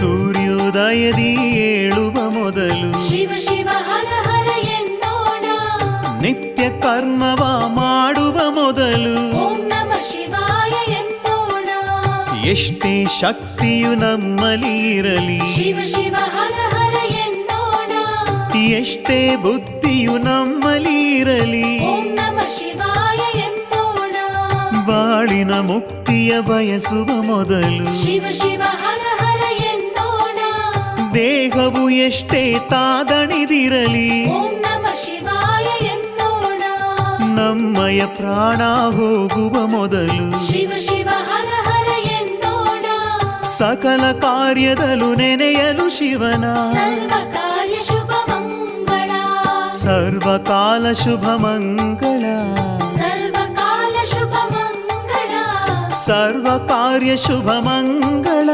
ಸೂರ್ಯೋದಯದಿ ಏಳುವ ಮೊದಲು ಶಿವ ಶಿವ ಹರ ಹರ ಎನ್ನೋಣ. ನಿತ್ಯ ಕರ್ಮವ ಮಾಡುವ ಮೊದಲು ಓಂ ನಮಃ ಶಿವಾಯ ಎನ್ನೋಣ. ಎಷ್ಟೇ ಶಕ್ತಿಯು ನಮ್ಮಲ್ಲಿ ಇರಲಿ ಶಿವ ಶಿವ ಹರ ಹರ ಎನ್ನೋಣ. ಎಷ್ಟೇ ಬುದ್ಧಿಯು ನಮ್ಮಲ್ಲಿ ಇರಲಿ ಓಂ ನಮಃ ಶಿವಾಯ ಎನ್ನೋಣ. ಬಾಳಿನ ಮುಕ್ತಿಯ ಬಯಸುವ ಮೊದಲು ಶಿವ ಶಿವ ಹರ ಹರ ಎನ್ನೋಣ. ದೇಹವು ಎಷ್ಟೇ ತಾದಣಿದಿರಲಿ ಓಂ ನಮಃ ಶಿವಾಯ ಎನ್ನೋಣ. ನಮ್ಮಯ ಪ್ರಾಣ ಹೋಗುವ ಮೊದಲು ಶಿವ ಶಿವ ಹರ ಹರ ಎನ್ನೋಣ. ಸಕಲ ಕಾರ್ಯದಲ್ಲೂ ನೆನೆಯಲು ಶಿವನ ಸರ್ವ ಕಾರ್ಯ ಶುಭ ಮಂಗಳ. ಸರ್ವಕಾಲ ಶುಭ ಮಂಗಳ ಸರ್ವಕಾಲ ಶುಭ ಮಂಗಳ. ಸರ್ವ ಕಾರ್ಯ ಶುಭ ಮಂಗಳ.